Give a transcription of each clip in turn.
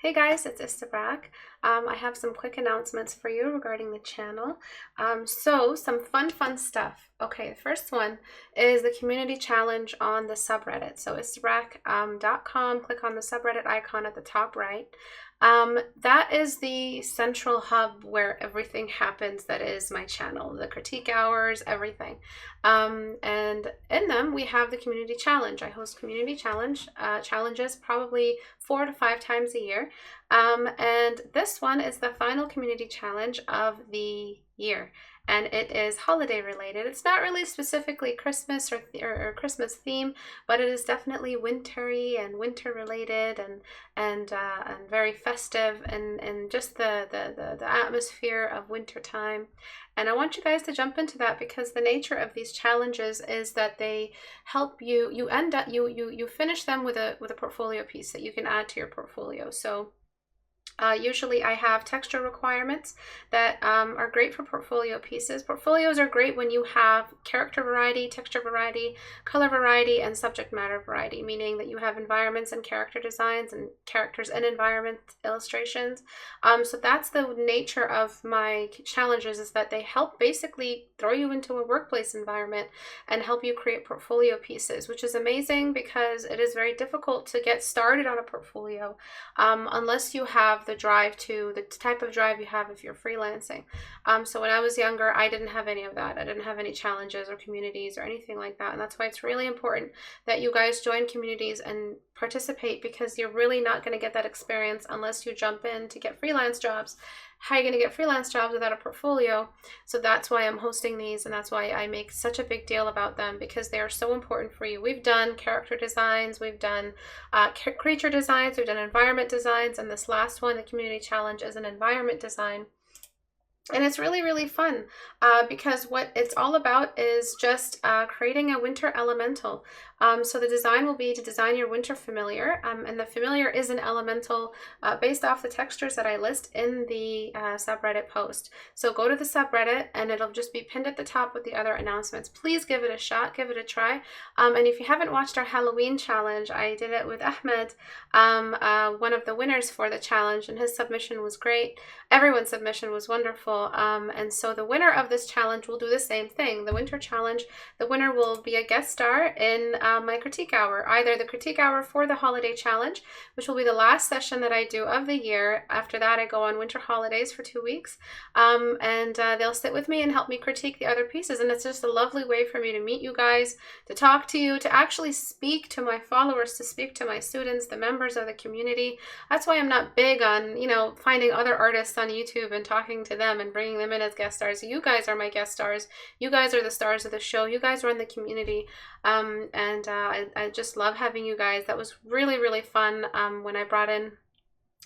Hey guys, it's Istebrak. I have some quick announcements for you regarding the channel. Some fun stuff. Okay, the first one is the community challenge on the subreddit. So istebrak.com, click on the subreddit icon at the top right. That is the central hub where everything happens. That is my channel, the critique hours, everything. And in them, we have the community challenge. I host community challenges probably 4 to 5 times a year. And this one is the final community challenge of the year, and it is holiday related. It's not really specifically Christmas or Christmas theme, but it is definitely wintry and winter related and very festive and just the atmosphere of winter time. And I want you guys to jump into that because the nature of these challenges is that they help you. You finish them with a portfolio piece that you can add to your portfolio. So usually I have texture requirements that are great for portfolio pieces. Portfolios are great when you have character variety, texture variety, color variety, and subject matter variety, meaning that you have environments and character designs and characters and environment illustrations. So that's the nature of my challenges, is that they help basically throw you into a workplace environment and help you create portfolio pieces, which is amazing because it is very difficult to get started on a portfolio unless you have the drive to the type of drive you have if you're freelancing. So when I was younger, I didn't have any of that. I didn't have any challenges or communities or anything like that. And that's why it's really important that you guys join communities and participate, because you're really not going to get that experience unless you jump in to get freelance jobs. How are you going to get freelance jobs without a portfolio? So that's why I'm hosting these, and that's why I make such a big deal about them, because they are so important for you. We've done character designs, we've done creature designs, we've done environment designs, and this last one, the community challenge, is an environment design. And it's really fun because what it's all about is just creating a winter elemental. So the design will be to design your winter familiar, and the familiar is an elemental based off the textures that I list in the subreddit post. So go to the subreddit and it'll just be pinned at the top with the other announcements. Please give it a shot, give it a try. And if you haven't watched our Halloween challenge, I did it with Ahmed, one of the winners for the challenge, and his submission was great. Everyone's submission was wonderful. And so the winner of this challenge will do the same thing. The winter challenge, the winner will be a guest star in my critique hour, either the critique hour for the holiday challenge, which will be the last session that I do of the year. After that, I go on winter holidays for 2 weeks, and they'll sit with me and help me critique the other pieces. And it's just a lovely way for me to meet you guys, to talk to you, to actually speak to my followers, to speak to my students, the members of the community. That's why I'm not big on, finding other artists on YouTube and talking to them and bringing them in as guest stars. You guys are my guest stars. You guys are the stars of the show. You guys run the community. I just love having you guys. That was really fun when I brought in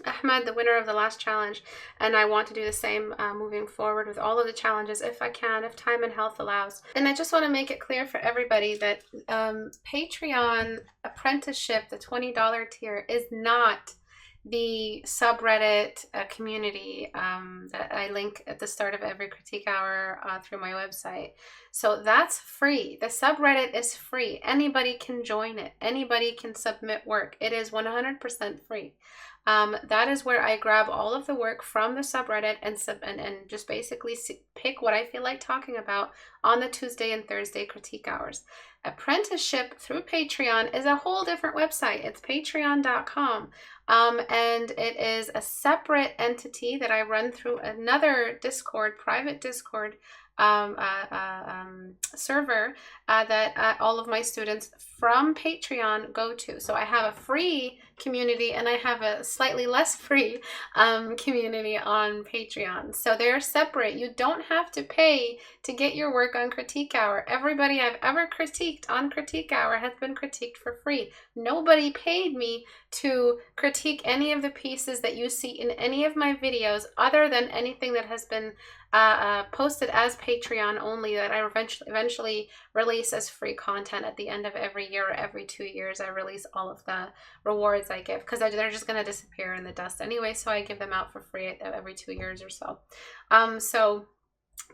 Ahmed, the winner of the last challenge, and I want to do the same moving forward with all of the challenges if I can, if time and health allows. And I just want to make it clear for everybody that Patreon Apprenticeship, the $20 tier, is not the subreddit community that I link at the start of every critique hour through my website. So that's free. The subreddit is free. Anybody can join it. Anybody can submit work. It is 100% free. That is where I grab all of the work from the subreddit and just basically pick what I feel like talking about on the Tuesday and Thursday critique hours. Apprenticeship through Patreon is a whole different website. It's patreon.com. And it is a separate entity that I run through another private Discord server that all of my students from Patreon go to. So I have a free community and I have a slightly less free community on Patreon. So they're separate. You don't have to pay to get your work on Critique Hour. Everybody I've ever critiqued on Critique Hour has been critiqued for free. Nobody paid me to critique any of the pieces that you see in any of my videos, other than anything that has been posted as Patreon only, that I eventually release as free content at the end of every year or every 2 years. I release all of the rewards I give, because they're just going to disappear in the dust anyway, so I give them out for free every 2 years or so. So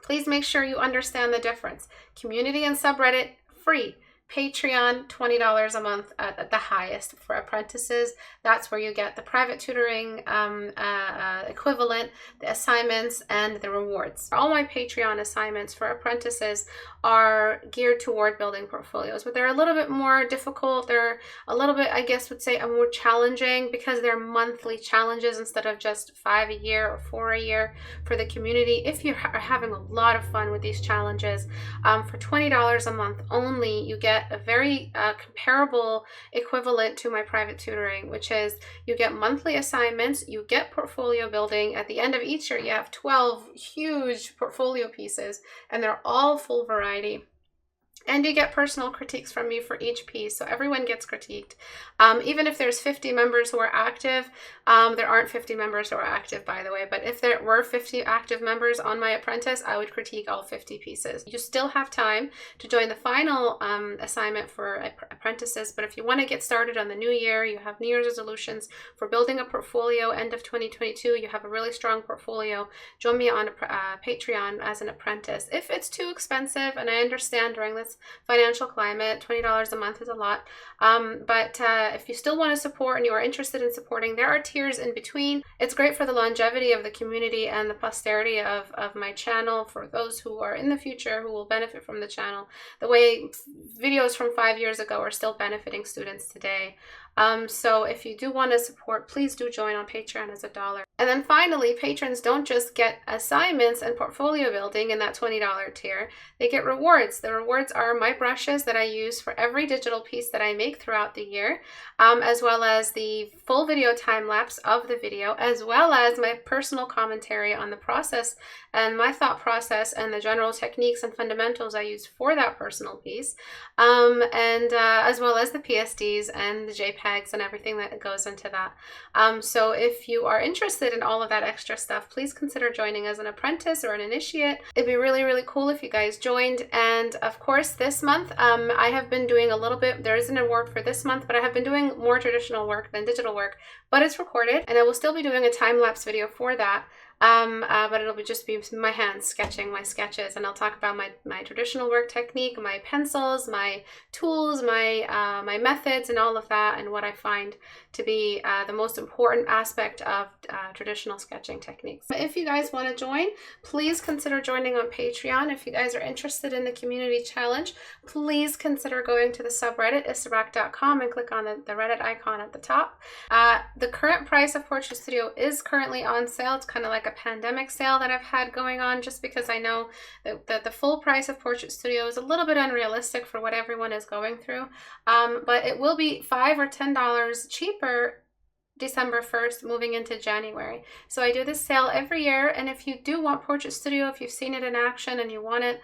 please make sure you understand the difference. Community and subreddit, free. Patreon, $20 a month at the highest for apprentices. That's where you get the private tutoring equivalent, the assignments, and the rewards. All my Patreon assignments for apprentices are geared toward building portfolios, but they're a little bit more difficult. They're a little bit, I guess, would say, more challenging because they're monthly challenges instead of just 5 a year or 4 a year for the community. If you are having a lot of fun with these challenges, for $20 a month only, you get a very comparable equivalent to my private tutoring, which is you get monthly assignments, you get portfolio building. At the end of each year, you have 12 huge portfolio pieces, and they're all full variety. And you get personal critiques from me for each piece, so everyone gets critiqued. Even if there's 50 members who are active, there aren't 50 members who are active, by the way, but if there were 50 active members on my apprentice, I would critique all 50 pieces. You still have time to join the final assignment for apprentices, but if you want to get started on the new year, you have New Year's resolutions for building a portfolio, end of 2022, you have a really strong portfolio, join me on Patreon as an apprentice. If it's too expensive, and I understand during this financial climate, $20 a month is a lot, but if you still want to support and you are interested in supporting, there are tiers in between. It's great for the longevity of the community and the posterity of my channel, for those who are in the future who will benefit from the channel, the way videos from 5 years ago are still benefiting students today. So if you do want to support, please do join on Patreon as $1. And then finally, patrons don't just get assignments and portfolio building in that $20 tier, they get rewards. The rewards are my brushes that I use for every digital piece that I make throughout the year, as well as the full video time lapse of the video, as well as my personal commentary on the process and my thought process and the general techniques and fundamentals I use for that personal piece, as well as the PSDs and the JPEGs and everything that goes into that. So if you are interested in all of that extra stuff, please consider joining as an apprentice or an initiate. It'd be really, really cool if you guys joined. And of course, this month, I have been doing a little bit, there is an award for this month, but I have been doing more traditional work than digital work, but it's recorded, and I will still be doing a time-lapse video for that. But it'll just be my hands sketching my sketches, and I'll talk about my traditional work technique, my pencils, my tools, my methods, and all of that, and what I find to be the most important aspect of traditional sketching techniques. If you guys want to join, please consider joining on Patreon. If you guys are interested in the community challenge, please consider going to the subreddit istebrak.com and click on the Reddit icon at the top. The current price of Portrait Studio is currently on sale. It's kind of like a pandemic sale that I've had going on, just because I know that the full price of Portrait Studio is a little bit unrealistic for what everyone is going through, but it will be $5 or $10 cheaper December 1st moving into January. So I do this sale every year, and if you do want Portrait Studio, if you've seen it in action and you want it,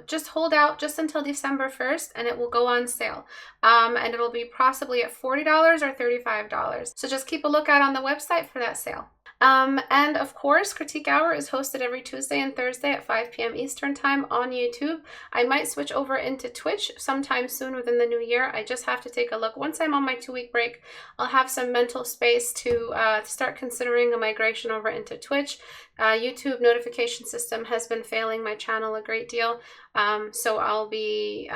just hold out just until December 1st and it will go on sale, and it'll be possibly at $40 or $35. So just keep a lookout on the website for that sale. And of course, Critique Hour is hosted every Tuesday and Thursday at 5 p.m. Eastern Time on YouTube. I might switch over into Twitch sometime soon within the new year. I just have to take a look. Once I'm on my 2-week break, I'll have some mental space to start considering a migration over into Twitch. YouTube notification system has been failing my channel a great deal, so I'll be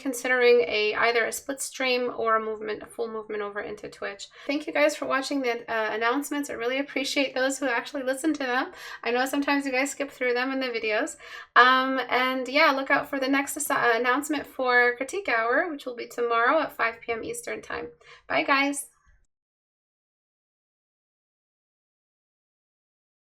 considering either a split stream or a full movement over into Twitch. Thank you guys for watching the announcements. I really appreciate those who actually listen to them. I know sometimes you guys skip through them in the videos, and yeah, look out for the next announcement for Critique Hour, which will be tomorrow at 5 p.m. Eastern Time. Bye guys.